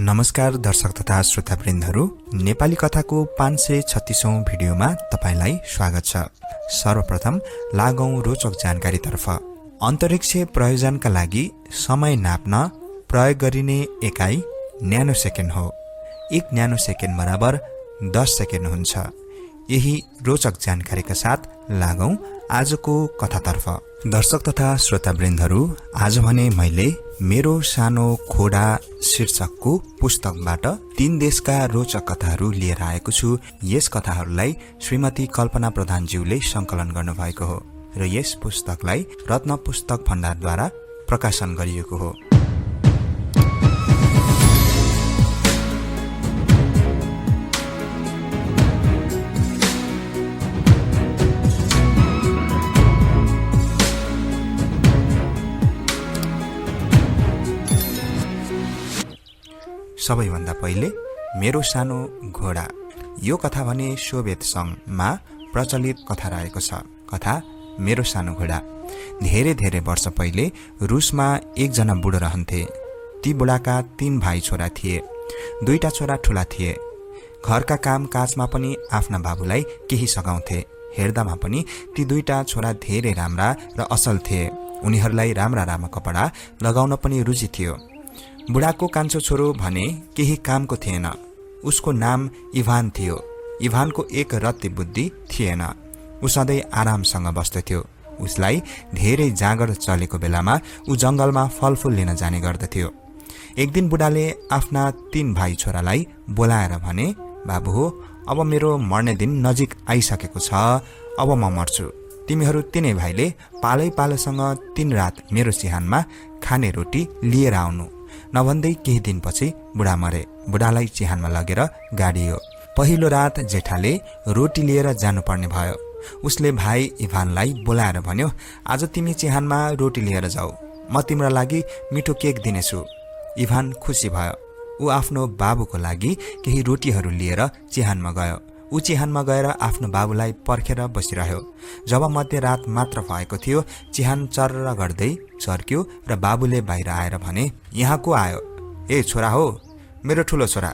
नमस्कार दर्शक तथा श्रोतावृन्दहरू, नेपाली कथाको 536औं भिडियोमा तपाईलाई स्वागत छ। सर्वप्रथम लागौं रोचक जानकारीतर्फ। अन्तरिक्ष प्रयोजनका लागि समय नाप्न प्रयोग गरिने एकाइ न्यानो सेकेन्ड हो। 1 न्यानो सेकेन्ड बराबर 10 सेकेन्ड हुन्छ। यही रोचक जानकारीका साथ लागौं आजको कथातर्फ। दर्शक तथा श्रोतावृन्दहरू, आज भने मैले मेरो सानो घोडा शीर्षकको पुस्तकबाट 3 देशका रोचक कथाहरू लिएर आएको छु। यस कथाहरूलाई श्रीमती कल्पना प्रधानज्यूले संकलन गर्नुभएको हो र यस पुस्तकलाई रत्न पुस्तक भण्डारद्वारा प्रकाशन गरिएको हो। सबैभन्दा पहिले मेरो सानो घोडा। यो कथा भने सोभियत संघमा प्रचलित कथा रहेको छ। कथा मेरो सानो घोडा। धेरै वर्ष पहिले रुसमा एकजना बुढो रहन्थे। ती बुढाका 3 भाइ छोरा थिए। 2टा छोरा ठूला थिए। घरका काम काजमा पनि आफ्ना बाबुलाई केही सघाउँथे। हेर्दामा पनि ती 2टा छोरा धेरै राम्रा र असल थिए। उनीहरूलाई राम्रा कपडा लगाउन पनि रुचि थियो। बुढाको कान्छो छोरो भने केही कामको थिएन। उसको नाम इभान थियो। इभानको एक रत्ती बुद्धि थिएन। ऊ सधैँ आरामसँग बस्दथ्यो। उसलाई धेरै जाँगर चलेको बेलामा ऊ जंगलमा फलफूल लिन जाने गर्दथ्यो। एक दिन बुढाले आफ्ना 3 भाइ छोरालाई बोलाएर भने, बाबु हो, अब मेरो मर्ने दिन नजिक आइसकेको छ। अब म मर्छु। तिमीहरू 3 भाइले पालैपालोसँग 3 रात मेरो चिहानमा खाने रोटी लिएर आउनु। नभन्दै केही दिनपछि बुढा मरे। बुढालाई चिहानमा लगेर गाडियो। पहिलो रात जेठाले रोटी लिएर जानुपर्ने भयो। उसले भाइ इभानलाई बोलाएर भन्यो, आज तिमी चिहानमा रोटी लिएर जाऊ। म तिम्रो लागि मिठो केक दिनेछु। इभान खुसी भयो। ऊ आफ्नो बाबुको लागि केही रोटीहरू लिएर चिहानमा गयो। ऊ चिहानमा गएर आफ्नो बाबुलाई पर्खेर बसिरह्यो। जब मध्यरात मात्र भएको थियो, चिहान चर्र गर्दै चर्क्यो र बाबुले बाहिर आएर भने, यहाँ को आयो? ए छोरा हो, मेरो ठुलो छोरा।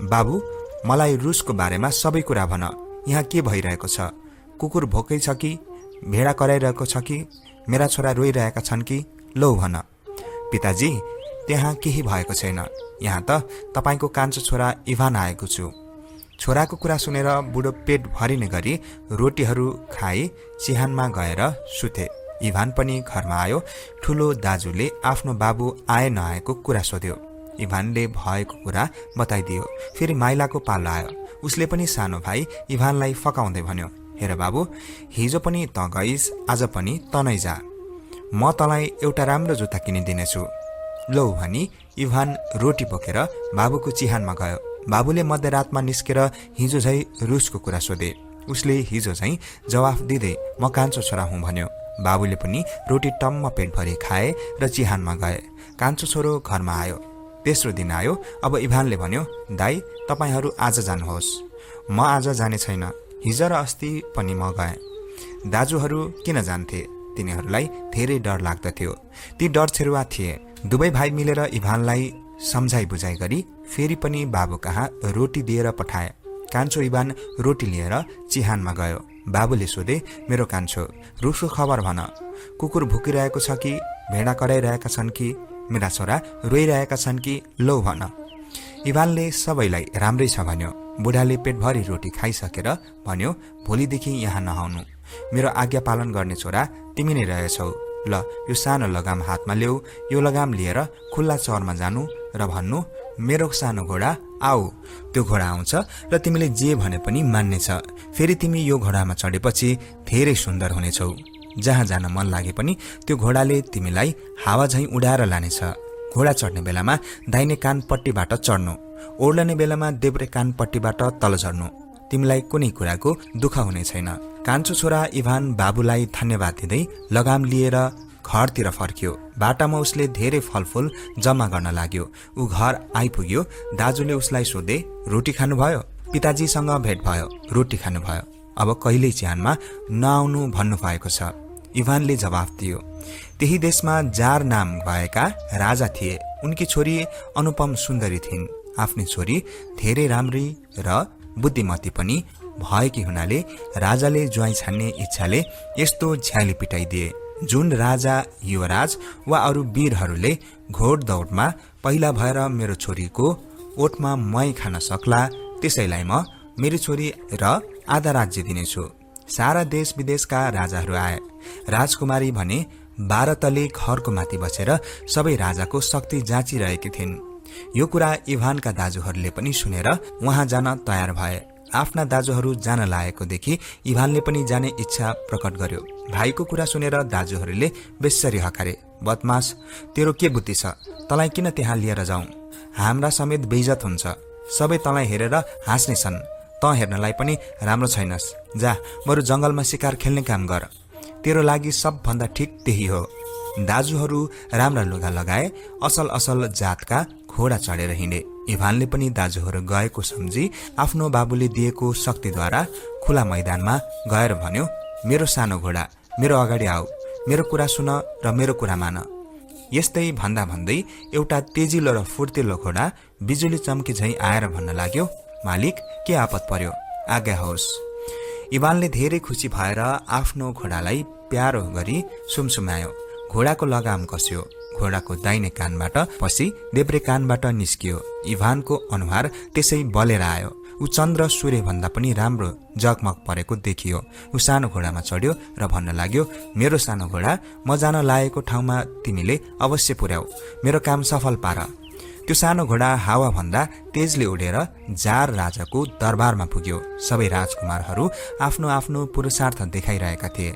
बाबु, मलाई रुसको बारेमा सबै कुरा भन। यहाँ के भइरहेको छ? कुकुर भोकै छ कि? भेडा कराइरहेको छ कि? मेरा छोरा रोइरहेका छन् कि? लौ भन। पिताजी, त्यहाँ केही भएको छैन। यहाँ त तपाईको कान्छो छोरा इभान आएको छु। छोराको कुरा सुनेर बुढो पेट भरिने गरी रोटीहरू खाई चिहानमा गएर सुते। इभान पनि घरमा आयो। ठुलो दाजुले आफ्नो बाबु आए नआएको कुरा सोध्यो। इभानले भएको कुरा बताइदियो। फेरि माइलाको पालो आयो। उसले पनि सानो भाइ इभानलाई फकाउँदै भन्यो, हेर बाबु, हिजो पनि त गइस, आज पनि त नै जा। म तँलाई एउटा राम्रो जुत्ता किनिदिनेछु। लौ भनी इभान रोटी बोकेर बाबुको चिहानमा गयो। बाबुले मध्यरातमा निस्केर हिजो झै रुसको कुरा सोधे। उसले हिजो झै जवाफ दिँदै म कान्छो छोरा हुँ भन्यो। बाबुले पनि रोटी टम्म पेटभरि खाए र चिहानमा गए। कान्छो छोरो घरमा आयो। तेस्रो दिन आयो। अब इभानले भन्यो, दाइ, तपाईहरू आज जानुहोस्। म आज जाने छैन। हिजो र अस्ति पनि म गएँ। दाजुहरू किन जान्थे? तिनीहरूलाई धेरै डर लाग्दथ्यो। ती डर छेरुवा थिए। दुवै भाइ मिलेर इभानलाई सम्झाइ बुझाइ गरी फेरि पनि बाबु कहाँ रोटी दिएर पठाए। कान्छो इभान रोटी लिएर चिहानमा गयो। बाबुले सोधे, मेरो कान्छो, रुसको खबर भन। कुकुर भुकिरहेको छ कि? भेडा कराइरहेका छन् कि? मेरा छोरा रोइरहेका छन् कि? लौ भन। इभानले सबैलाई राम्रै छ भन्यो। बुढाले पेटभरि रोटी खाइसकेर भन्यो, भोलिदेखि यहाँ नआउनु। मेरो आज्ञा पालन गर्ने छोरा तिमी नै रहेछौ। ल, यो सानो लगाम हातमा ल्याऊ। यो लगाम लिएर खुल्ला चरमा जानु र भन्नु, मेरो सानो घोडा आऊ। त्यो घोडा आउँछ र तिमीले जे भने पनि मान्नेछ। फेरि तिमी यो घोडामा चढेपछि धेरै सुन्दर हुनेछौ। जहाँ जान मन लागे पनि त्यो घोडाले तिमीलाई हावा झैँ उडाएर लानेछ। घोडा चढ्ने बेलामा दाहिने कानपट्टिबाट चढ्नु, ओर्लने बेलामा देब्रे कानपट्टिबाट तल झर्नु। तिमीलाई कुनै कुराको दुःख हुने छैन। कान्छो छोरा इभान बाबुलाई धन्यवाद दिँदै लगाम लिएर घरतिर फर्क्यो। बाटामा उसले धेरै फलफूल जम्मा गर्न लाग्यो। ऊ घर आइपुग्यो। दाजुले उसलाई सोधे, रोटी खानुभयो? पिताजीसँग भेट भयो। रोटी खानुभयो? अब कहिल्यै चिहानमा नआउनु भन्नु भएको छ। इभानले जवाफ दियो। त्यही देशमा जार नाम भएका राजा थिए। उनकी छोरी अनुपम सुन्दरी थिइन्। आफ्नी छोरी धेरै राम्री र बुद्धिमती पनि भएकी हुनाले राजाले ज्वाइँ छान्ने इच्छाले यस्तो झ्याली पिटाइदिए जुन राजा, युवराज वा अरू वीरहरूले घोड दौडमा पहिला भएर मेरो छोरीको ओठमा मही खान सक्ला, त्यसैलाई म मेरो छोरी र आधा राज्य दिनेछु। सारा देश विदेशका राजाहरू आए। राजकुमारी भने 12 तले घरको माथि बसेर सबै राजाको शक्ति जाँचिरहेकी थिइन्। यो कुरा इभानका दाजुहरूले पनि सुनेर वहाँ जान तयार भए। आफ्ना दाजुहरू जान लागेको देखि इभानले पनि जाने इच्छा प्रकट गर्यो। भाइको कुरा सुनेर दाजुहरूले बेस्सरी हकारे, बदमास, तेरो के बुद्धि छ? तँलाई किन त्यहाँ लिएर जाउँ? हाम्रा समेत बेइज्जत हुन्छ। सबै तँलाई हेरेर हाँस्ने छन्। तँ हेर्नलाई पनि राम्रो छैनस्। जा, बरु जंगलमा शिकार खेल्ने काम गर। तेरो लागि सबभन्दा ठिक त्यही हो। दाजुहरू राम्रा लुगा लगाए, असल असल जातका घोडा चढेर हिँडे। इभानले पनि दाजुहरू गएको सम्झी आफ्नो बाबुले दिएको शक्तिद्वारा खुला मैदानमा गएर भन्यो, मेरो सानो घोडा, मेरो अगाडि आऊ, मेरो कुरा सुन र मेरो कुरा मान। यस्तै भन्दा भन्दै एउटा तेजिलो र फुर्तिलो घोडा बिजुली चम्के झैं आएर भन्न लाग्यो, मालिक, के आपत पर्यो? आज्ञा होस्। इभानले धेरै खुसी भएर आफ्नो घोडालाई प्यारो गरी सुमसुमायो। घोडाको लगाम कस्यो। घोडाको दाहिने कानबाट पसी देब्रे कानबाट निस्कियो। इभानको अनुहार त्यसै बलेर आयो। ऊ चन्द्र सूर्य भन्दा पनि राम्रो जगमग परेको देखियो। ऊ सानो घोडामा चढ्यो र भन्न लाग्यो, मेरो सानो घोडा, म जान लागेको ठाउँमा तिमीले अवश्य पुर्याऊ। मेरो काम सफल पार। त्यो सानो घोडा हावा भन्दा तेजले उडेर जार राजाको दरबारमा पुग्यो। सबै राजकुमारहरू आफ्नो आफ्नो पुरुषार्थ देखाइरहेका थिए,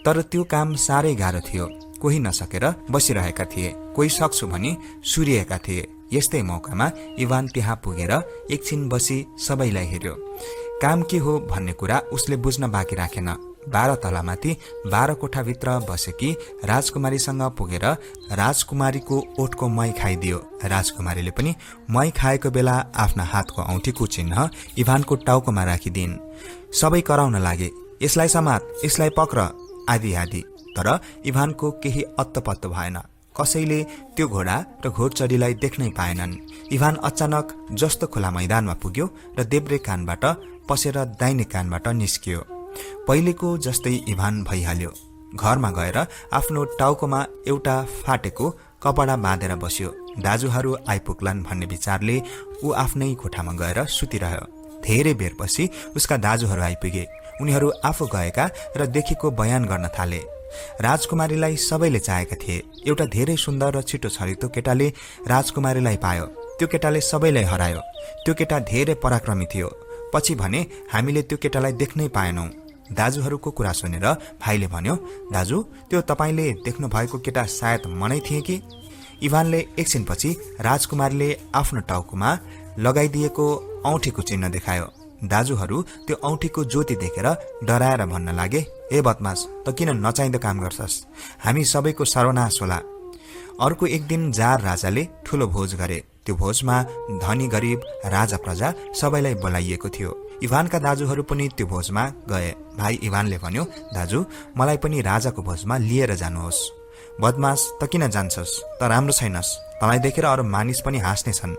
तर त्यो काम साह्रै गाह्रो थियो। कोही नसकेर बसिरहेका थिए, कोही सक्छु भनी सुरिएका थिए। यस्तै मौकामा इभान त्यहाँ पुगेर एकछिन बसी सबैलाई हेर्यो। काम के हो भन्ने कुरा उसले बुझ्न बाँकी राखेन। 12 तलामाथि 12 कोठाभित्र बसेकी राजकुमारीसँग पुगेर राजकुमारीको ओठको मही खाइदियो। राजकुमारीले पनि मही खाएको बेला आफ्ना हातको औँठीको चिन्ह इभानको टाउकोमा राखिदिन्। सबै कराउन लागे, यसलाई समात, यसलाई पक्र, आदि आदि। तर इभानको केही अत्तपत्तो भएन। कसैले त्यो घोडा र घोडचढीलाई देख्नै पाएनन्। इभान अचानक जस्तो खुला मैदानमा पुग्यो र देब्रे कानबाट पसेर दाहिने कानबाट निस्कियो। पहिलेको जस्तै इभान भइहाल्यो। घरमा गएर आफ्नो टाउकोमा एउटा फाटेको कपडा बाँधेर बस्यो। दाजुहरू आइपुग्लान् भन्ने विचारले ऊ आफ्नै कोठामा गएर सुतिरह्यो। धेरै बेरपछि उसका दाजुहरू आइपुगे। उनीहरू आफू गएका र देखेको बयान गर्न थाले। राजकुमारीलाई सबैले चाहेका थिए। एउटा धेरै सुन्दर र छिटो छरितो केटाले राजकुमारीलाई पायो। त्यो केटाले सबैलाई हरायो। त्यो केटा धेरै पराक्रमी थियो। पछि भने हामीले त्यो केटालाई देख्नै पाएनौं। दाजुहरूको कुरा सुनेर भाइले भन्यो, दाजु, त्यो तपाईले देख्नु भएको केटा सायद मनै थिए कि? इभानले एकछिनपछि राजकुमारीले आफ्नो टाउकोमा लगाइदिएको औँठीको चिन्ह देखायो। दाजुहरू त्यो औँठीको ज्योति देखेर डराएर भन्न लागे, ए बदमास, त किन नचाहिँदो काम गर्छस्? हामी सबैको सर्वनाश होला। अर्को एक दिन जार राजाले ठूलो भोज गरे। त्यो भोजमा धनी गरिब, राजा प्रजा सबैलाई बोलाइएको थियो। इभानका दाजुहरू पनि त्यो भोजमा गए। भाइ इभानले भन्यो, दाजु, मलाई पनि राजाको भोजमा लिएर जानुहोस्। बदमास, त किन जान्छस्? त राम्रो छैनस्। तँलाई देखेर अरू मानिस पनि हाँस्ने छन्।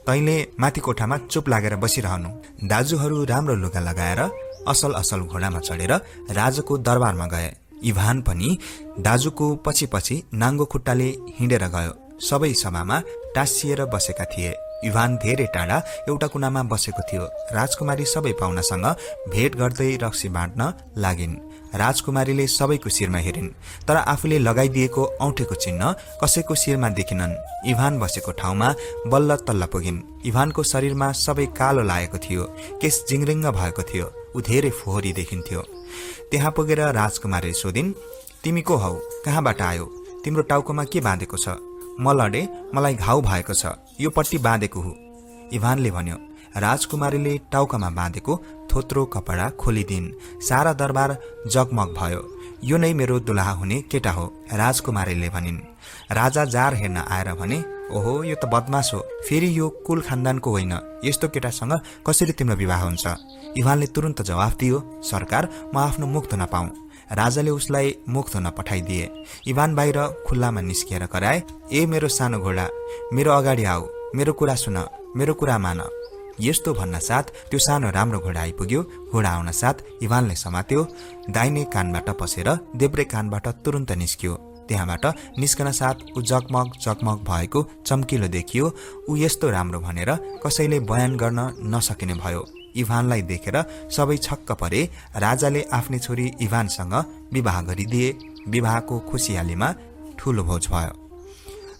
तैँले माथि कोठामा चुप लागेर बसिरहनु। दाजुहरू राम्रो लुगा लगाएर असल असल घोडामा चढेर राजाको दरबारमा गए। इभान पनि दाजुको पछि पछि नाङ्गो खुट्टाले हिँडेर गयो। सबै सभामा टाँसिएर बसेका थिए। इभान धेरै टाढा एउटा कुनामा बसेको थियो। राजकुमारी सबै पाहुनासँग भेट गर्दै रक्सी बाँड्न लागिन्। राजकुमारीले सबैको शिरमा हेरिन्, तर आफूले लगाइदिएको औँठीको चिन्ह कसैको शिरमा देखिनन्। इभान बसेको ठाउँमा बल्ल तल्ल पुगिन्। इभानको शरीरमा सबै कालो लागेको थियो। केस जिङ्रिङ्ग भएको थियो। ऊ धेरै फोहोरी देखिन्थ्यो। त्यहाँ पुगेर राजकुमारीले सोधिन्, तिमी को हौ? कहाँबाट आयो? तिम्रो टाउकोमा के बाँधेको छ? म लडे, मलाई घाउ भएको छ, यो पट्टी बाँधेको हो। इभानले भन्यो। राजकुमारीले टाउकामा बाँधेको थोत्रो कपडा खोलिदिन्। सारा दरबार जगमग भयो। यो नै मेरो दुलाहा हुने केटा हो, राजकुमारीले भनिन्। राजा जार हेर्न आएर भने, ओहो, यो त बदमास हो। फेरि यो कुल खानदानको होइन। यस्तो केटासँग कसरी तिम्रो विवाह हुन्छ? इभानले तुरन्त जवाफ दियो, सरकार, म आफ्नो मुख धुन पाऊँ। राजाले उसलाई मुख धुन पठाइदिए। इभान बाहिर खुल्लामा निस्किएर कराए, ए मेरो सानो घोडा, मेरो अगाडि आऊ, मेरो कुरा सुन, मेरो कुरा मान। यस्तो भन्न साथ त्यो सानो राम्रो घोडा आइपुग्यो। घोडा आउन साथ इभानले समात्यो। दाहिने कानबाट पसेर देब्रे कानबाट तुरुन्त निस्कियो। त्यहाँबाट निस्कन साथ ऊ जगमग जगमग भएको चम्किलो देखियो। ऊ यस्तो राम्रो भनेर कसैले बयान गर्न नसकिने भयो। इभानलाई देखेर सबै छक्क परे। राजाले आफ्नी छोरी इभानसँग विवाह गरिदिए। विवाहको खुसियालीमा ठूलो भोज भयो।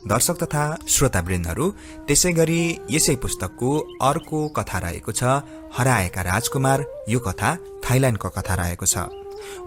दर्शक तथा श्रोतावृन्दहरू, त्यसै गरी यसै पुस्तकको अर्को कथा रहेको छ हराएका राजकुमार। यो कथा थाइल्याण्डको कथा रहेको छ।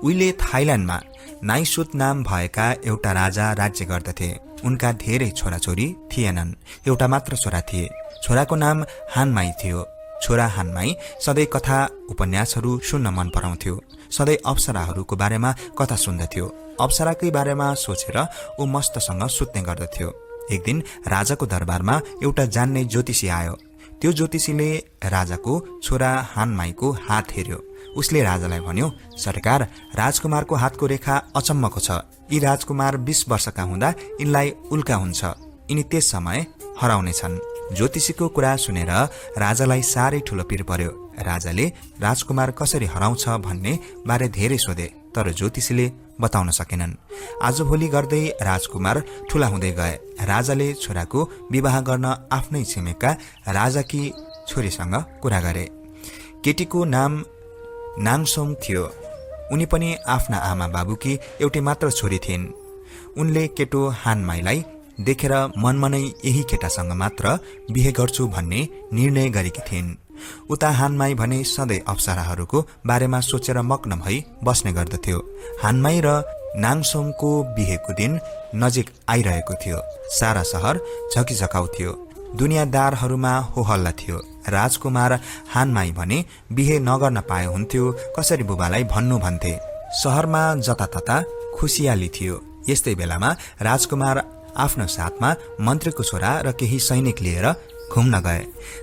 उहिले थाइल्याण्डमा नाइसुत नाम भएका एउटा राजा राज्य गर्दथे। उनका धेरै छोराछोरी थिएनन्। एउटा मात्र छोरा थिए। छोराको नाम हानमाई थियो। छोरा हानमाई सधैँ कथा उपन्यासहरू सुन्न मन पराउँथ्यो। सधैँ अप्सराहरूको बारेमा कथा सुन्दथ्यो। अप्सराकै बारेमा सोचेर ऊ मस्तसँग सुत्ने गर्दथ्यो। एक दिन राजाको दरबारमा एउटा जान्ने ज्योतिषी आयो। त्यो ज्योतिषीले राजाको छोरा हानमाईको हात हेर्यो। उसले राजालाई भन्यो, सरकार, राजकुमारको हातको रेखा अचम्मको छ। यी राजकुमार 20 वर्षका हुँदा यिनलाई उल्का हुन्छ। यिनी त्यस समय हराउने छन्। ज्योतिषीको कुरा सुनेर राजालाई साह्रै ठूलो पिर पर्यो। राजाले राजकुमार कसरी हराउँछ भन्ने बारे धेरै सोधे, तर ज्योतिषीले बताउन सकेनन्। आजभोलि गर्दै राजकुमार ठूला हुँदै गए। राजाले छोराको विवाह गर्न आफ्नै छिमेकका राजाकी छोरीसँग कुरा गरे। केटीको नाम नाङसोङ थियो। उनी पनि आफ्ना आमा बाबुकी एउटी मात्र छोरी थिइन्। उनले केटो हानमाईलाई देखेर मनमनै यही केटासँग मात्र बिहे गर्छु भन्ने निर्णय गरेकी थिइन्। उता हानमाई भने सधैँ अप्सराहरूको बारेमा सोचेर मग्न भई बस्ने गर्दथ्यो। हानमाई र नाङसोङको बिहेको दिन नजिक आइरहेको थियो। सारा सहर झकिझकाउ थियो। दुनियाँदारहरूमा होहल्ला थियो। राजकुमार हानमाई भने बिहे नगर्न पाए हुन्थ्यो, कसरी बुबालाई भन्नु भन्थे। सहरमा जतातता खुसियाली थियो। यस्तै बेलामा राजकुमार आफ्नो साथमा मन्त्रीको छोरा र केही सैनिक लिएर घुम्न गए।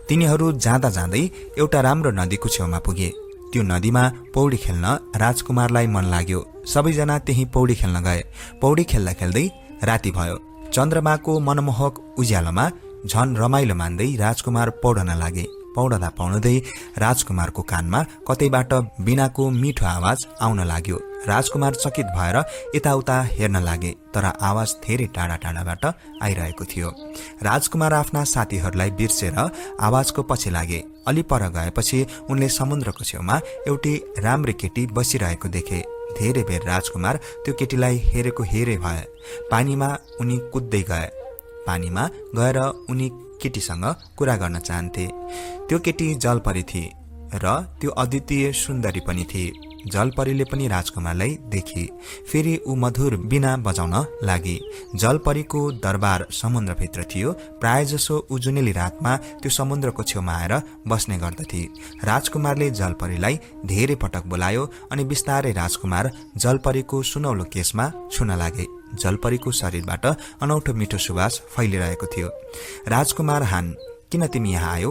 तिनीहरू जाँदा जाँदै एउटा राम्रो नदीको छेउमा पुगे। त्यो नदीमा पौडी खेल्न राजकुमारलाई मन लाग्यो। सबैजना त्यही पौडी खेल्न गए। पौडी खेल्दा खेल्दै राति भयो। चन्द्रमाको मनमोहक उज्यालोमा झन रमाइलो मान्दै राजकुमार पौडन लागे। पौडदा पौडदै राजकुमारको कानमा कतैबाट बिनाको मिठो आवाज आउन लाग्यो। राजकुमार चकित भएर यताउता हेर्न लागे, तर आवाज धेरै टाढा टाढाबाट आइरहेको थियो। राजकुमार आफ्ना साथीहरूलाई बिर्सेर आवाजको पछि लागे। अलि पर गएपछि उनले समुद्रको छेउमा एउटी राम्री केटी बसिरहेको देखे। धेरै बेर राजकुमार त्यो केटीलाई हेरेको हेरे भए। पानीमा उनी कुद्दै गए। पानीमा गएर उनी केटीसँग कुरा गर्न चाहन्थे। त्यो केटी जलपरी थिए र त्यो अद्वितीय सुन्दरी पनि थिए। जलपरीले पनि राजकुमारलाई देखी। फेरि ऊ मधुर बिना बजाउन लागि। जलपरीको दरबार समुद्रभित्र थियो। प्रायजसो ऊ जुनेली रातमा त्यो समुद्रको छेउमा आएर बस्ने गर्दथे। राजकुमारले जलपरीलाई धेरै पटक बोलायो अनि बिस्तारै राजकुमार जलपरीको सुनौलो केसमा छुन लागे। जलपरीको शरीरबाट अनौठो मिठो सुवास फैलिरहेको थियो। राजकुमार हान, किन तिमी यहाँ आयो?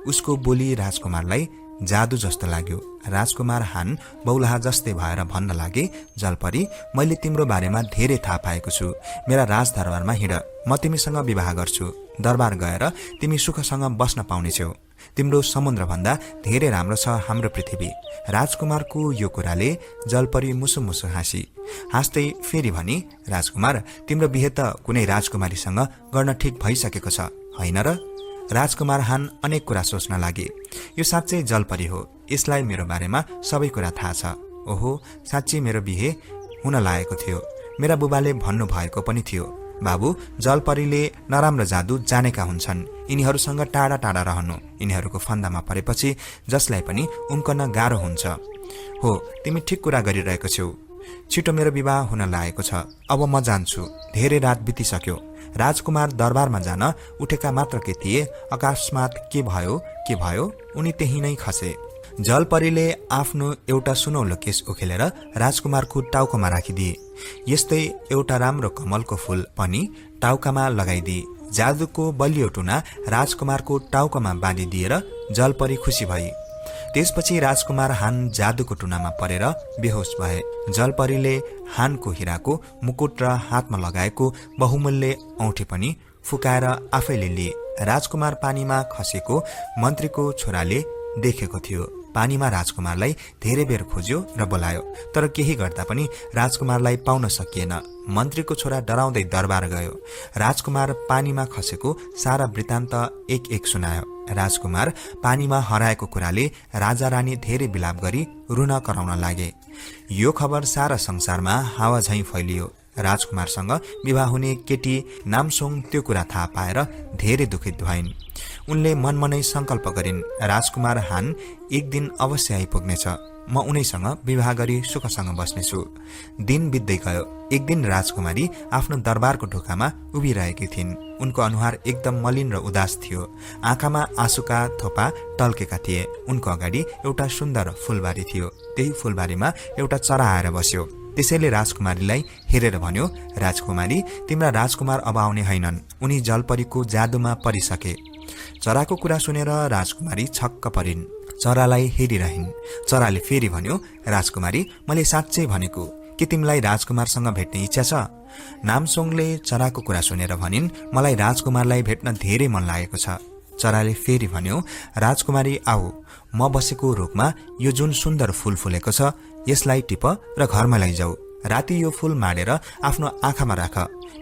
उसको बोली राजकुमारलाई जादु जस्तो लाग्यो। राजकुमार हान बौलाहा जस्तै भएर भन्न लागे, जलपरी, मैले तिम्रो बारेमा धेरै थाहा पाएको छु। मेरा राजदरबारमा हिँड, म तिमीसँग विवाह गर्छु। दरबार गएर तिमी सुखसँग बस्न पाउनेछौ। तिम्रो समुद्रभन्दा धेरै राम्रो छ हाम्रो पृथ्वी। राजकुमारको यो कुराले जलपरी मुसु मुसु हाँस्दै फेरि भनी, राजकुमार, तिम्रो बिहे त कुनै राजकुमारीसँग गर्न ठिक भइसकेको छ, होइन र? राजकुमार हान अनेक कुरा सोच्न लागे। यो साँच्चै जलपरी हो। यसलाई मेरो बारेमा सबै कुरा थाहा छ। ओहो, साँच्चै मेरो बिहे हुन लागेको थियो। मेरा बुबाले भन्नु भएको पनि थियो, बाबु, जलपरीले नराम्रो जादु जानेका हुन्छन्। यिनीहरूसँग टाढा टाढा रहनु। यिनीहरूको फन्दामा परेपछि जसलाई पनि उम्कन गाह्रो हुन्छ। हो, तिमी ठिक कुरा गरिरहेको छौ। छिटो मेरो विवाह हुन लागेको छ। अब म जान्छु। धेरै रात बितिसक्यो। राजकुमार दरबारमा जान उठेका मात्रकै थिए। अकस्मात के भयो उनी त्यही नै खसे। जलपरीले आफ्नो एउटा सुनौलो केस उखेलेर राजकुमारको टाउकोमा राखिदिए। यस्तै एउटा राम्रो कमलको फूल पनि टाउकामा लगाइदिए। जादुको बलियो टुना राजकुमारको टाउकोमा बाँधिदिएर जलपरी खुसी भई। त्यसपछि राजकुमार हान जादुको टुनामा परेर बेहोस भए। जलपरीले हानको हिराको मुकुट र हातमा लगाएको बहुमूल्य औँठी पनि फुकाएर आफैले लिए। राजकुमार पानीमा खसेको मन्त्रीको छोराले देखेको थियो। पानीमा राजकुमारलाई धेरै बेर खोज्यो र बोलायो, तर केही गर्दा पनि राजकुमारलाई पाउन सकिएन। मन्त्रीको छोरा डराउँदै दरबार गयो। राजकुमार पानीमा खसेको सारा वृत्तान्त एक एक सुनायो। राजकुमार पानीमा हराएको कुराले राजा रानी धेरै विलाप गरी रुन कराउन लागे। यो खबर सारा संसारमा हावा झैं फैलियो। राजकुमारसँग विवाह हुने केटी नामसोङ त्यो कुरा थाहा पाएर धेरै दुखित भइन्। उनले मनमनै संकल्प गरिन्, राजकुमार हान एक दिन अवश्य आइपुग्नेछ, म उनैसँग विवाह गरी सुखसँग बस्नेछु। दिन बित्दै गयो। एक दिन राजकुमारी आफ्नो दरबारको ढोकामा उभिरहेकी थिइन्। उनको अनुहार एकदम मलिन र उदास थियो। आँखामा आँसुका थोपा टल्केका थिए। उनको अगाडि एउटा सुन्दर फूलबारी थियो। त्यही फूलबारीमा एउटा चरा आएर बस्यो। त्यसैले राजकुमारीलाई हेरेर भन्यो, राजकुमारी, तिम्रा राजकुमार अब आउने हैनन्, उनी जलपरीको जादुमा परिसके। चराको कुरा सुनेर राजकुमारी छक्क परिन्। चरालाई हेरिरहन्। चराले फेरि भन्यो, राजकुमारी, मैले साँच्चै भनेको, के तिमीलाई राजकुमारसँग भेट्ने इच्छा छ? नामसोङले चराको कुरा सुनेर भनिन्, मलाई राजकुमारलाई भेट्न धेरै मन लागेको छ। चराले फेरि भन्यो, राजकुमारी आऊ, म बसेको रुखमा यो जुन सुन्दर फूल फुलेको छ यसलाई टिप र घरमा लैजाऊ। राति यो फूल माडेर आफ्नो आँखामा राख,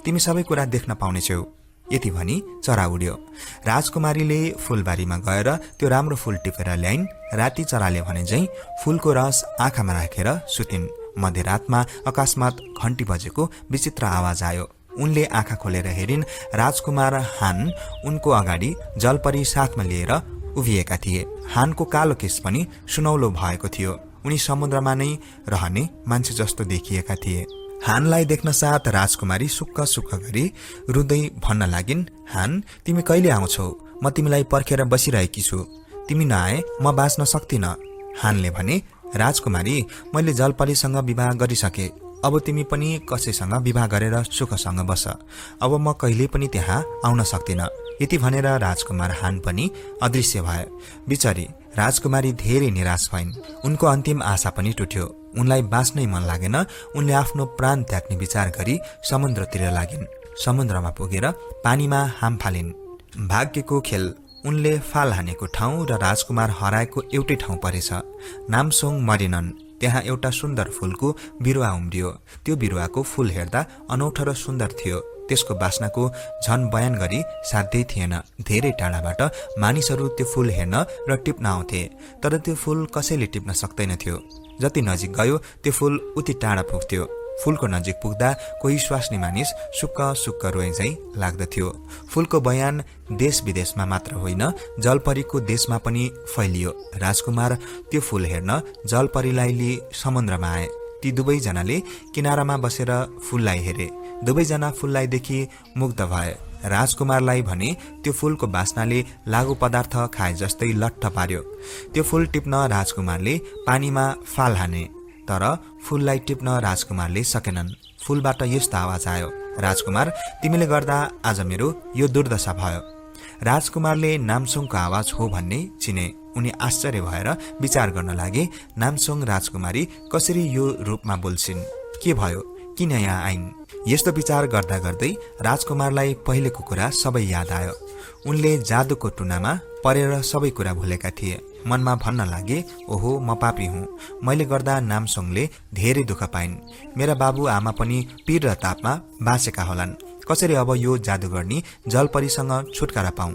तिमी सबै कुरा देख्न पाउनेछौ। यति भनी चरा उड्यो। राजकुमारीले फूलबारीमा गएर त्यो राम्रो फूल टिपेर ल्याइन्। राति चराले भने झैं फूलको रस आँखामा राखेर सुतिन्। मध्यरातमा अकस्मात घण्टी बजेको विचित्र आवाज आयो। उनले आँखा खोलेर हेरिन्। राजकुमार हान उनको अगाडि जलपरी साथमा लिएर उभिएका थिए। हानको कालो केश पनि सुनौलो भएको थियो। उनी समुद्रमा नै रहने मान्छे जस्तो देखिएका थिए। हानलाई देख्न साथ राजकुमारी सुक्क सुक्क गरी रुँदै भन्न लागिन्, हान, तिमी कहिले आउँछौ? म तिमीलाई पर्खेर बसिरहेकी छु। तिमी नआए म बाँच्न सक्दिन। हानले भने, राजकुमारी, मैले जलपरीसँग विवाह गरिसके। अब तिमी पनि कसैसँग विवाह गरेर सुखसँग बस। अब म कहिले पनि त्यहाँ आउन सक्दिन। यति भनेर राजकुमार हान पनि अदृश्य भए। बिचरी राजकुमारी धेरै निराश भइन्। उनको अन्तिम आशा पनि टुट्यो। उनलाई बाँच्नै मन लागेन। उनले आफ्नो प्राण त्याग्ने विचार गरी समुद्रतिर लागिन्। समुद्रमा पुगेर पानीमा हाम फालिन्। भाग्यको खेल, उनले फाल हानेको ठाउँ र राजकुमार हराएको एउटै ठाउँ परेछ। नामसोङ मरेनन्। त्यहाँ एउटा सुन्दर फूलको बिरुवा उम्रियो। त्यो बिरुवाको फूल हेर्दा अनौठो र सुन्दर थियो। त्यसको बास्नाको झन बयान गरी साध्यै थिएन। धेरै टाढाबाट मानिसहरू त्यो फूल हेर्न र टिप्न आउँथे, तर त्यो फूल कसैले टिप्न सक्दैन थियो। जति नजिक गयो त्यो फूल उति टाढा पुग्थ्यो। फूलको नजिक पुग्दा कोही स्वास्नी मानिस सुक्क सुक्क रोए झैं लाग्दथ्यो। फूलको बयान देश विदेशमा मात्र होइन, जलपरीको देशमा पनि फैलियो। राजकुमार त्यो फूल हेर्न जलपरीलाई लिई समुद्रमा आए। ती दुवैजनाले किनारामा बसेर फूललाई हेरे। दुवैजना फूललाई देखि मुग्ध भए। राजकुमारलाई भने त्यो फूलको बास्नाले लागु पदार्थ खाए जस्तै लट्ठ पार्यो। त्यो फूल टिप्न राजकुमारले पानीमा फाल हाने, तर फूललाई टिप्न राजकुमारले सकेनन्। फूलबाट यस्तो आवाज आयो, राजकुमार, तिमीले गर्दा आज मेरो यो दुर्दशा भयो। राजकुमारले नामसोङको आवाज हो भन्ने चिने। उनी आश्चर्य भएर विचार गर्न लागे, नामसोङ राजकुमारी कसरी यो रूपमा बोल्छिन्? के भयो? किन यहाँ आइन्? यस्तो विचार गर्दा गर्दै राजकुमारलाई पहिलेको कुरा सबै याद आयो। उनले जादुको टुनामा परेर सबै कुरा भुलेका थिए। मनमा भन्न लागे, ओहो, म पापी हुँ। मैले गर्दा नामसोङले धेरै दुःख पाइन्। मेरा बाबु आमा पनि पीर र तापमा बाँचेका होलान्। कसरी अब यो जादुगर्नी जलपरीसँग छुटकारा पाऊँ?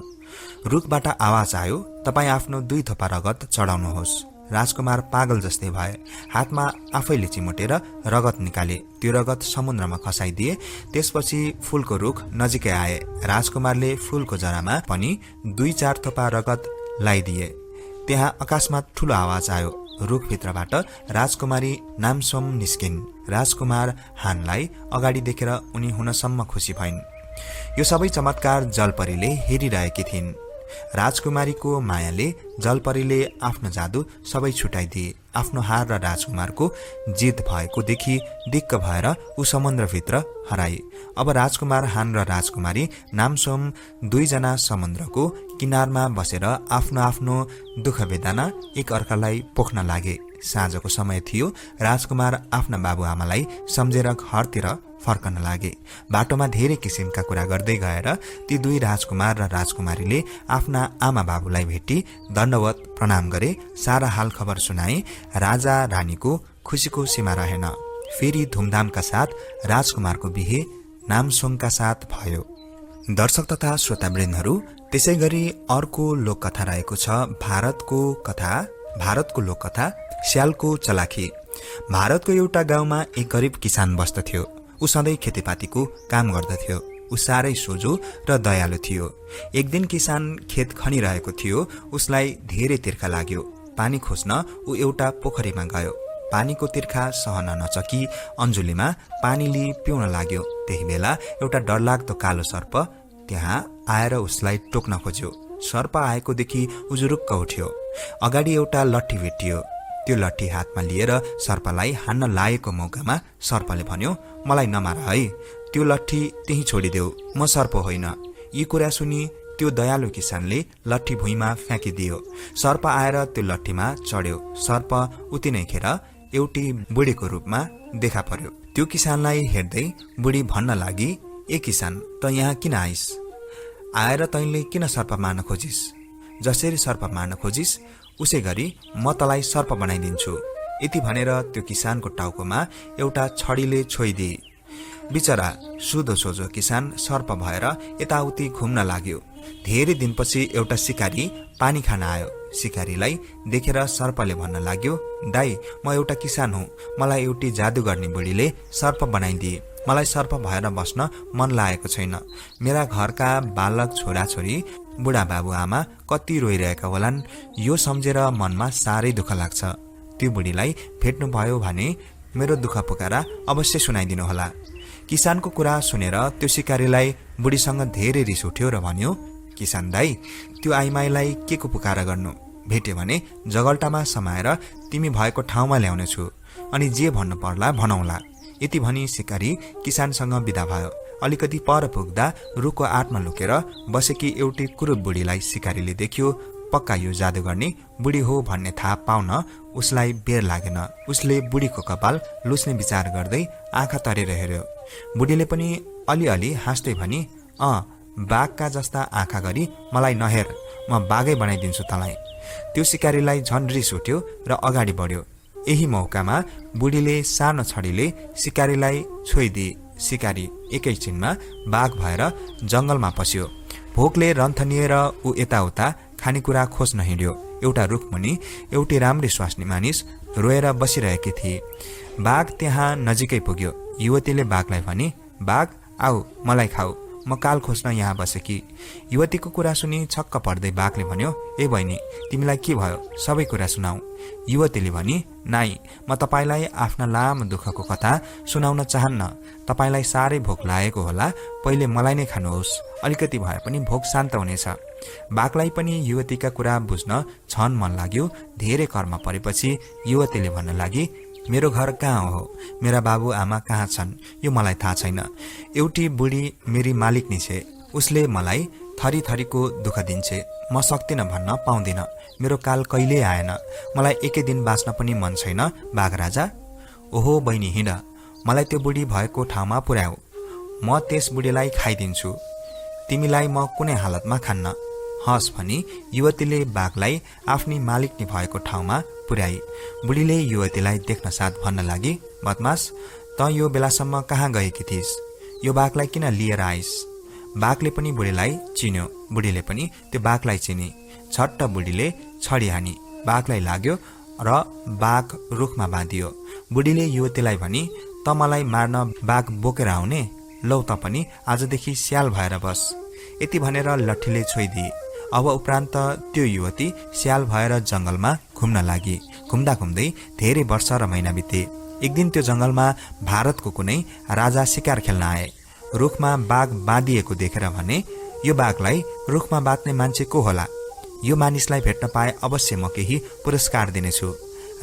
रुखबाट आवाज आयो, तपाईँ आफ्नो 2 थोपा रगत चढाउनुहोस्। राजकुमार पागल जस्तै भए। हातमा आफैले चिमोटेर रगत निकाले। त्यो रगत समुद्रमा खसाइदिए। त्यसपछि फूलको रुख नजिकै आए। राजकुमारले फूलको जरामा पनि 2-4 थोपा रगत लाइदिए। त्यहाँ अकस्मात ठूलो आवाज आयो। रुखभित्रबाट राजकुमारी नामसोङ निस्किन्। राजकुमार हानलाई अगाडि देखेर उनी हुनसम्म खुसी भइन्। यो सबै चमत्कार जलपरीले हेरिरहेकी थिइन्। राजकुमारीको मायाले जलपरीले आफ्नो जादु सबै छुटाइदिए। आफ्नो हार र राजकुमारको जित भएको देखि दिक्क भएर ऊ समुद्रभित्र हराए। अब राजकुमार हान र राजकुमारी नामसोङ 2 जना समुद्रको किनारमा बसेर आफ्नो आफ्नो दुःख वेदना एक अर्कालाई पोख्न लागे। साँझको समय थियो। राजकुमार आफ्ना बाबुआमालाई सम्झेर घरतिर फर्कन लागे। बाटोमा धेरै किसिमका कुरा गर्दै गएर ती दुई राजकुमार र राजकुमारीले आफ्ना आमा बाबुलाई भेटी दण्डवत प्रणाम गरे। सारा हाल खबर सुनाए। राजा रानीको खुसीको सीमा रहेन। फेरि धुमधामका साथ राजकुमारको बिहे नामसोङका साथ भयो। दर्शक तथा श्रोतावृन्दहरू, त्यसै गरी अर्को लोककथा रहेको छ भारतको लोककथा स्यालको चलाखी। भारतको एउटा गाउँमा एक गरिब किसान बस्दथ्यो। ऊ सधैँ खेतीपातीको काम गर्दथ्यो। ऊ साह्रै सोझो र दयालु थियो। एक दिन किसान खेत खनिरहेको थियो। उसलाई धेरै तिर्खा लाग्यो। पानी खोज्न ऊ एउटा पोखरीमा गयो। पानीको तिर्खा सहन नसकी अन्जुलीमा पानी लिई पिउन लाग्यो। त्यही बेला एउटा डरलाग्दो कालो सर्प त्यहाँ आएर उसलाई टोक्न खोज्यो। सर्प आएको देखि ऊ जुरुक्क उठ्यो। अगाडि एउटा लट्ठी भेटियो। त्यो लट्ठी हातमा लिएर सर्पलाई हान्न लागेको मौकामा सर्पले भन्यो, मलाई नमार है, त्यो लट्ठी त्यही छोडिदेऊ, म सर्प होइन। यी कुरा सुनि त्यो दयालु किसानले लट्ठी भुइँमा फ्याँकिदियो। सर्प आएर त्यो लट्ठीमा चढ्यो। सर्प उति नै खेर एउटी बुढीको रूपमा देखा पर्यो। त्यो किसानलाई हेर्दै बुढी भन्न लागि, ए किसान, त यहाँ किन आइस? आएर तैँले किन सर्प मार्न खोजिस? जसरी सर्प मार्न खोजिस उसै गरी म तलाई सर्प बनाइदिन्छु। यति भनेर त्यो किसानको टाउकोमा एउटा छडीले छोइदिए। बिचरा सुधो सोझो किसान सर्प भएर यताउति घुम्न लाग्यो। धेरै दिनपछि एउटा शिकारी पानी खान आयो। शिकारीलाई देखेर सर्पले भन्न लाग्यो, दाई, म एउटा किसान हुँ। मलाई एउटी जादु गर्ने बुढीले सर्प बनाइदिए। मलाई सर्प भएर बस्न मन लागेको छैन। मेरा घरका बालक छोराछोरी बुढा बाबुआमा कति रोइरहेका होलान्। यो सम्झेर मनमा साह्रै दुःख लाग्छ। त्यो बुढीलाई भेट्नुभयो भने मेरो दुःख पुकारा अवश्य सुनाइदिनु होला। किसानको कुरा सुनेर त्यो शिकारीलाई बुढीसँग धेरै रिस उठ्यो र भन्यो, किसान दाई, त्यो आइमाईलाई के को पुकारा गर्नु? भेट्यो भने जगल्टामा समाएर तिमी भएको ठाउँमा ल्याउनेछु, अनि जे भन्नु पर्ला भनौला। यति भनी शिकारी किसानसँग बिदा भयो। अलिकति पर पुग्दा रुखको आठमा लुकेर बसेकी एउटी कुरूप बुढीलाई शिकारीले देख्यो। पक्का यो जादु गर्ने बुढी हो भन्ने थाहा पाउन उसलाई बेर लागेन। उसले बुढीको कपाल लुस्ने विचार गर्दै आँखा तरेर हेर्यो। बुढीले पनि अलिअलि हाँस्दै भनी, बाघका जस्ता आँखा गरी मलाई नहेर, म बाघै बनाइदिन्छु तँलाई। त्यो शिकारीलाई झन रिस उठ्यो र अगाडि बढ्यो। यही मौकामा बुढीले सानो छडीले शिकारीलाई छोइदिए। शिकारी एकैछिनमा बाघ भएर जंगलमा पस्यो। भोकले रन्थनिएर ऊ यताउता खानेकुरा खोज्न हिँड्यो। एउटा रुखमुनि एउटी राम्री स्वास्नी मानिस रोएर बसिरहेकी थिए। बाघ त्यहाँ नजिकै पुग्यो। युवतीले बाघलाई भने, बाघ आऊ, मलाई खाऊ, म काल खोज्न यहाँ बसेकी। युवतीको कुरा सुनि छक्क पर्दै बाघले भन्यो, ए बहिनी, तिमीलाई के भयो? सबै कुरा सुनाऊ। युवतीले भनी, नाइ, म तपाईलाई आफ्ना लामो दुःखको कथा सुनाउन चाहन्न। तपाईलाई साह्रै भोक लागेको होला, पहिले मलाई नै खानुहोस्, अलिकति भए पनि भोक शान्त हुनेछ। बाघलाई पनि युवतीका कुरा बुझ्न छन मन लाग्यो। धेरै कर्म परेपछि युवतीले भन्न लागि, मेरो घर कहाँ हो? मेरा बाबु आमा कहाँ छन्? यो मलाई थाहा छैन। एउटी बुढी मेरी मालिकनी छे। उसले मलाई थरी थरीको दुःख दिन्छे। म सक्दिन भन्न पाउँदिन। मेरो काल कहिल्यै आएन। मलाई एकै दिन बाँच्न पनि मन छैन। बाघ राजा, ओहो बहिनी, हिँड, मलाई त्यो बुढी भएको ठाउँमा पुर्याऊ। म त्यस बुढीलाई खाइदिन्छु। तिमीलाई म कुनै हालतमा खान्न। हस् भनी युवतीले बाघलाई आफ्नी मालिकनी भएको ठाउँमा पुर्याई। बुढीले युवतीलाई देख्न साथ भन्न लागि, बदमास, त यो बेलासम्म कहाँ गएकी थिइस्? यो बाघलाई किन लिएर आइस? बाघले पनि बुढीलाई चिन्यो। बुढीले पनि त्यो बाघलाई चिने। छट्ट बुढीले छडी हानी। बाघलाई लाग्यो र बाघ रुखमा बाँधियो। बुढीले युवतीलाई भनी, त मलाई मार्न बाघ बोकेर आउने? लौ त पनि आजदेखि स्याल भएर बस। यति भनेर लट्ठीले छोइदिए। अब उपरान्त त्यो युवती स्याल भएर जंगलमा घुम्न लागि। घुम्दा घुम्दै धेरै वर्ष र महिना बिते। एक दिन त्यो जंगलमा भारतको कुनै राजा शिकार खेल्न आए। रुखमा बाघ बाँधिएको देखेर भने, यो बाघलाई रुखमा बाँध्ने मान्छे को होला? यो मानिसलाई भेट्न पाए अवश्य म केही पुरस्कार दिनेछु।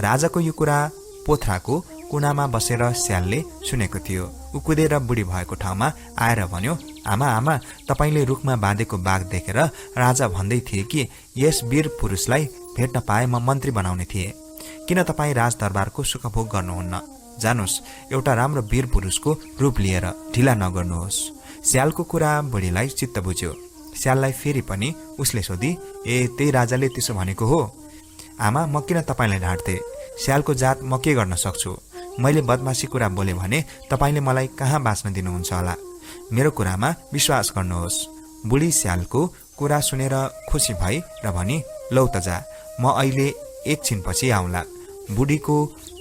राजाको यो कुरा पोथराको कुनामा बसेर स्यालले सुनेको थियो। ऊ कुदेर बुढी भएको ठाउँमा आएर भन्यो, आमा आमा, तपाईले रुखमा बाँधेको बाघ देखेर राजा भन्दै थिए कि यस वीर पुरुषलाई भेट्न पाए म मन्त्री बनाउने थिए। किन तपाईँ राजदरबारको सुखभोग गर्नुहुन्न? जानुस्, एउटा राम्रो वीर पुरुषको रूप लिएर ढिला नगर्नुहोस्। स्यालको कुरा बुढीलाई चित्त बुझ्यो। स्याललाई फेरि पनि उसले सोधी, ए त्यही राजाले त्यसो भनेको हो? आमा, म किन तपाईँलाई ढाँट्थे? स्यालको जात म के गर्न सक्छु? मैले बदमासी कुरा बोले भने तपाईँले मलाई कहाँ बाँच्न दिनुहुन्छ होला? मेरो कुरामा विश्वास गर्नुहोस्। बुढी स्यालको कुरा सुनेर खुसी भई र भनी, लौ त जा, म अहिले एकछिनपछि आउँला। बुढीको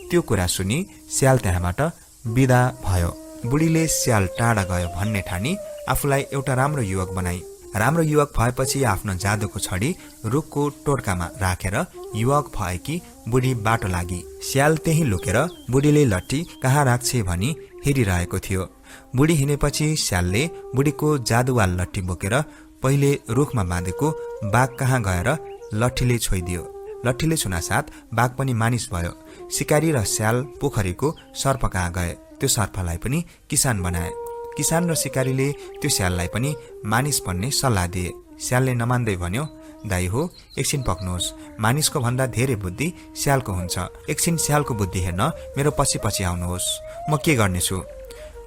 त्यो कुरा सुनि स्याल त्यहाँबाट बिदा भयो। बुढीले स्याल टाढा गयो भन्ने ठानी आफूलाई एउटा राम्रो युवक बनाई। राम्रो युवक भएपछि आफ्नो जादुको छडी रुखको टोड्कामा राखेर युवक भएकी बुढी बाटो लागि। स्याल त्यही लुकेर बुढीले लट्ठी कहाँ राख्छे भनी हेरिरहेको थियो। बुढी हिँडेपछि स्यालले बुढीको जादुवाल लट्ठी बोकेर पहिले रुखमा बाँधेको बाघ कहाँ गएर लट्ठीले छोइदियो। लट्ठीले छुनासाथ बाघ पनि मानिस भयो। सिकारी र स्याल पोखरीको सर्प कहाँ गए। त्यो सर्पलाई पनि किसान बनाए। किसान र सिकारीले त्यो स्याललाई पनि मानिस बन्ने सल्लाह दिए। स्यालले नमान्दै भन्यो, दाइ हो, एकछिन पक्नुहोस्, मानिसको भन्दा धेरै बुद्धि स्यालको हुन्छ। एकछिन स्यालको बुद्धि हेर्न मेरो पछि पछि आउनुहोस्, म के गर्नेछु।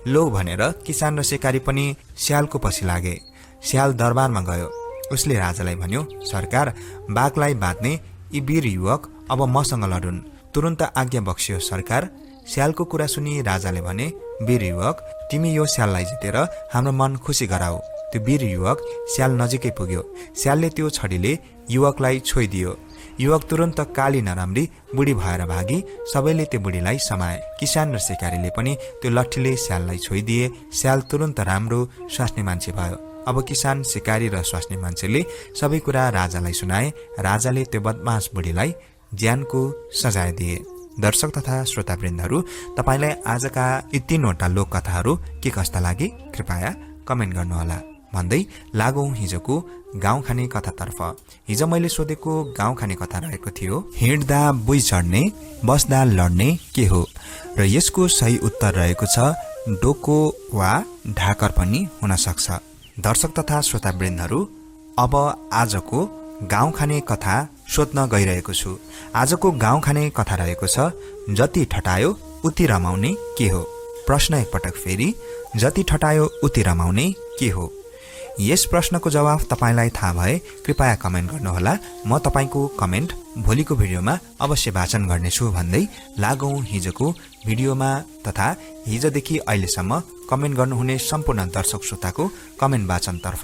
लो भनेर किसान र सिकारी पनि स्यालको पछि लागे। स्याल दरबारमा गयो। उसले राजालाई भन्यो, सरकार, बाघलाई बाँध्ने यी वीर युवक अब मसँग लडुन्। तुरुन्त आज्ञा बक्सियो सरकार। स्यालको कुरा सुनि राजाले भने, वीर युवक, तिमी यो स्याललाई जितेर हाम्रो मन खुसी गराऊ। त्यो वीर युवक स्याल नजिकै पुग्यो। स्यालले त्यो छडीले युवकलाई छोइदियो। युवक तुरुन्त काली नराम्री बुढी भएर भागी। सबैले त्यो बुढीलाई समाए। किसान र सिकारीले पनि त्यो लट्ठीले स्याललाई छोइदिए। स्याल तुरुन्त राम्रो स्वास्नी मान्छे भयो। अब किसान, सिकारी र स्वास्नी मान्छेले सबै कुरा राजालाई सुनाए। राजाले त्यो बदमास बुढीलाई ज्यानको सजाय दिए। दर्शक तथा श्रोतावृन्दहरू, तपाईलाई आजका यी 3वटा लोककथाहरू के कस्ता लागे कृपया कमेन्ट गर्नुहोला। भन्दै लागौं हिजोको गाउँ खाने कथातर्फ। हिजो मैले सोधेको गाउँ खाने कथा रहेको थियो, हिँड्दा बुई चढ्ने, बस्दा लड्ने के हो? र यसको सही उत्तर रहेको छ डोको वा ढाकर पनि हुन सक्छ। दर्शक तथा श्रोतावृन्दहरू, अब आजको गाउँ खाने कथा सोध्न गइरहेको छु। आजको गाउँ खाने कथा रहेको छ, जति ठटायो उति रमाउने के हो? प्रश्न एकपटक फेरि, जति ठटायो उति रमाउने के हो? यस प्रश्नको जवाफ तपाईलाई थाहा भए कृपया कमेन्ट गर्नुहोला। म तपाईको कमेन्ट भोलिको भिडियोमा अवश्य वाचन गर्नेछु। भन्दै लागौं हिजोको भिडियोमा तथा हिजोदेखि अहिलेसम्म कमेन्ट गर्नुहुने सम्पूर्ण दर्शक श्रोताको कमेन्ट वाचनतर्फ।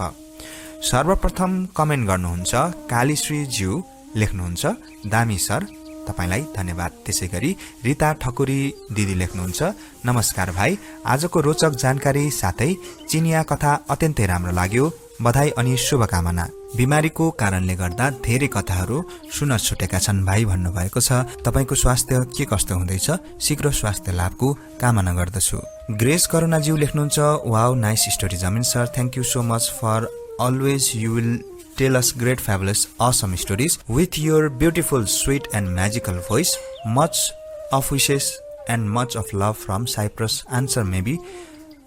सर्वप्रथम कमेन्ट गर्नुहुन्छ कालीश्री ज्यू, लेख्नुहुन्छ, दामी सर, तपाईलाई धन्यवाद। त्यसैगरी रिता ठकुरी दिदी लेख्नुहुन्छ, नमस्कार भाइ, आजको रोचक जानकारी साथै चिनिया कथा अत्यन्तै राम्रो लाग्यो, बधाई अनि शुभकामना। बिमारीको कारणले गर्दा धेरै कथाहरू सुन्न छुटेका छन् भाइ भन्नुभएको छ। तपाईको स्वास्थ्य के कस्तो हुँदैछ? शीघ्र स्वास्थ्य लाभको कामना गर्दछु। ग्रेस करुणाज्यू लेख्नुहुन्छ, वाउ नाइस स्टोरी जमिन sir, thank you so much for always you will tell us great, fabulous, awesome stories with your beautiful, sweet and magical voice. Much of wishes and much of love from Cyprus. Answer maybe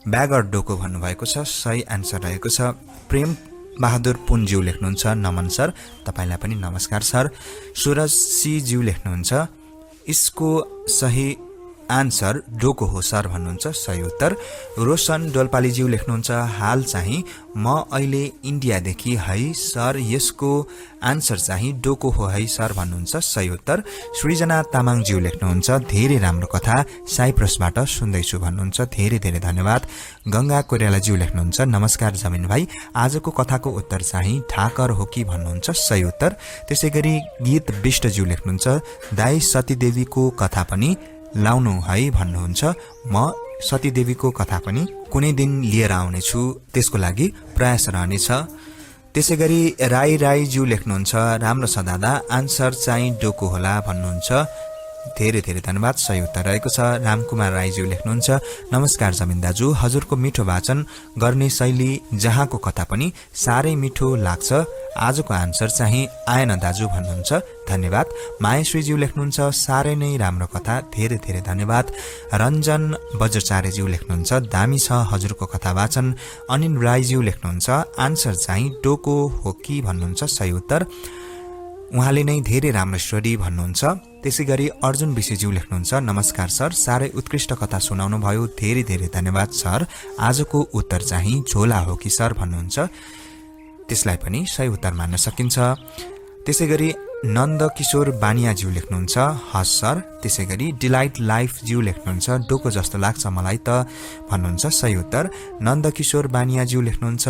bag or doko भन्नुभएको छ। सही answer रहेको छ। प्रेम बहादुर पुनज्यू लेख्नुहुन्छ, नमन sir, तपाईलाई पनि नमस्कार सर। सूरज सी ज्यू लेख्नुहुन्छ, इसको सही आन्सर डोको हो सर भन्नुहुन्छ, सही उत्तर। रोशन डोलपालीज्यू लेख्नुहुन्छ, हाल चाहिँ म अहिले इन्डियादेखि है सर, यसको आन्सर चाहिँ डोको हो है सर भन्नुहुन्छ, सही उत्तर। सृजना तामाङज्यू लेख्नुहुन्छ, धेरै राम्रो कथा साइप्रसबाट सुन्दैछु भन्नुहुन्छ, धेरै धेरै धन्यवाद। गंगा कोइरालाज्यू लेख्नुहुन्छ, नमस्कार जमिन भाइ, आजको कथाको उत्तर चाहिँ ठाकर हो कि भन्नुहुन्छ, सही उत्तर। त्यसैगरी गीत विष्टज्यू लेख्नुहुन्छ, दाई सतीदेवीको कथा पनि लाउनु है भन्नुहुन्छ, म सतीदेवीको कथा पनि कुनै दिन लिएर आउनेछु, त्यसको लागि प्रयास रहनेछ। त्यसैगरी राईज्यू लेख्नुहुन्छ, राम्रो छ दादा, आन्सर चाहिँ डोको होला भन्नुहुन्छ, धेरै धेरै धन्यवाद, सही उत्तर रहेको छ। रामकुमार राईज्यू लेख्नुहुन्छ, नमस्कार जमिन दाजु, हजुरको मिठो वाचन गर्ने शैली जहाँको कथा पनि साह्रै मिठो लाग्छ, आजको आन्सर चाहिँ आएन दाजु भन्नुहुन्छ, धन्यवाद। मायाश्रीज्यू लेख्नुहुन्छ, साह्रै नै राम्रो कथा, धेरै धेरै धन्यवाद। रञ्जन बज्रचार्यज्यू लेख्नुहुन्छ, दामी छ हजुरको कथा वाचन। अनिल राईज्यू लेख्नुहुन्छ, आन्सर चाहिँ डोको हो कि भन्नुहुन्छ, सही उत्तर। उहाँले नै धेरै राम्रो स्टोरी भन्नुहुन्छ। त्यसैगरी अर्जुन विशेज्यू लेख्नुहुन्छ, नमस्कार सर, साह्रै उत्कृष्ट कथा सुनाउनु भयो, धेरै धेरै धन्यवाद सर। आजको उत्तर चाहिँ झोला हो कि सर भन्नुहुन्छ। त्यसलाई पनि सही उत्तर मान्न सकिन्छ। त्यसैगरी नन्दकिशोर बानियाज्यू लेख्नुहुन्छ, हस् सर। त्यसैगरी डिलाइट लाइफज्यू लेख्नुहुन्छ, डोको जस्तो लाग्छ मलाई त भन्नुहुन्छ, सही उत्तर। नन्दकिशोर बानियाज्यू लेख्नुहुन्छ,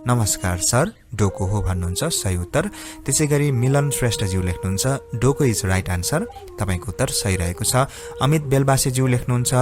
नमस्कार सर, डोको हो भन्नुहुन्छ, सही उत्तर। त्यसैगरी मिलन श्रेष्ठज्यू लेख्नुहुन्छ, डोको इज राइट आन्सर, तपाईको उत्तर सही रहेको छ। अमित बेलबासेज्यू लेख्नुहुन्छ,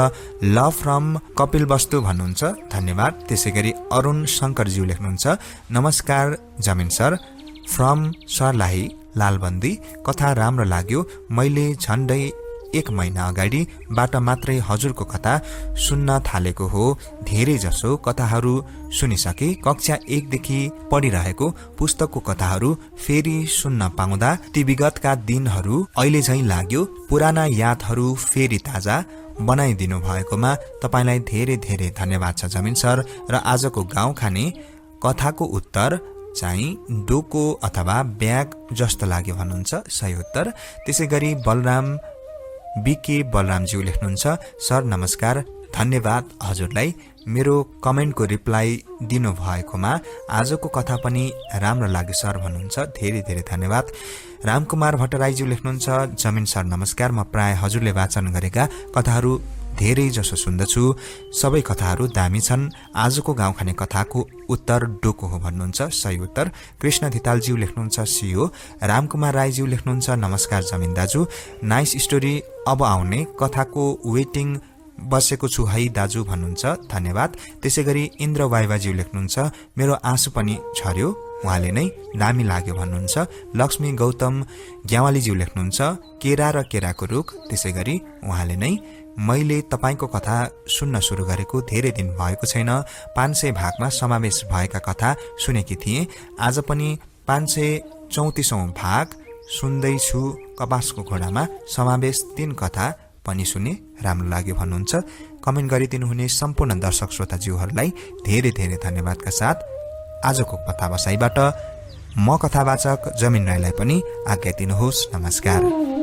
लभ फ्रम कपिल वस्तु भन्नुहुन्छ, धन्यवाद। त्यसैगरी अरुण शङ्करज्यू लेख्नुहुन्छ, नमस्कार जमिन सर, फ्रम सर्लाही लालबन्दी, कथा राम्रो लाग्यो। मैले झन्डै 1 महिना अगाडिबाट मात्रै हजुरको कथा सुन्न थालेको हो। धेरै जसो कथाहरू सुनिसके। कक्षा 1 देखि पढिरहेको पुस्तकको कथाहरू फेरि सुन्न पाउँदा ती विगतका दिनहरू अहिले झैं लाग्यो। पुराना यादहरू फेरि ताजा बनाइदिनु भएकोमा तपाईलाई धेरै धेरै धन्यवाद छ जमिन सर। र आजको गाउँ खाने कथाको उत्तर चाहिँ डोको अथवा ब्याग जस्तो लाग्यो भन्नुहुन्छ, सही उत्तर। त्यसैगरी बलराम बीके बलरामज्यू लेख्नुहुन्छ, सर नमस्कार, धन्यवाद हजुरलाई मेरो कमेन्टको रिप्लाई दिनुभएकोमा। आजको कथा पनि राम्रो लाग्यो सर भन्नुहुन्छ, धेरै धेरै धन्यवाद। रामकुमार भट्टराईज्यू लेख्नुहुन्छ, जमिन सर नमस्कार, म प्राय हजुरले वाचन गरेका कथाहरू धेरै जसो सुन्दछु, सबै कथाहरू दामी छन्। आजको गाउँ खाने कथाको उत्तर डोको हो भन्नुहुन्छ, सही उत्तर। कृष्ण धितालज्यू लेख्नुहुन्छ, सियो। रामकुमार राईज्यू लेख्नुहुन्छ, नमस्कार जमिन दाजु, नाइस स्टोरी, अब आउने कथाको वेटिङ बसेको छु है दाजु भन्नुहुन्छ, धन्यवाद। त्यसैगरी इन्द्र वाइवाज्यू लेख्नुहुन्छ, मेरो आँसु पनि झर्यो, उहाँले नै दामी लाग्यो भन्नुहुन्छ। लक्ष्मी गौतम ग्यावालीज्यू लेख्नुहुन्छ, केरा र केराको रुख, त्यसैगरी उहाँले नै मैले तपाईको कथा सुन्न सुरु गरेको धेरै दिन भएको छैन। 500 भागमा समावेश भएका कथा सुनेकी थिएँ। आज पनि 534औं भाग सुन्दैछु। कपासको घोडामा समावेश 3 कथा पनि सुने, राम्रो लाग्यो भन्नुहुन्छ। कमेन्ट गरिदिनुहुने सम्पूर्ण दर्शक श्रोताज्यूहरूलाई धेरै धेरै धन्यवादका साथ आजको कथा बसाइबाट म कथावाचक जमिन राईलाई पनि आज्ञा दिनुहोस्, नमस्कार।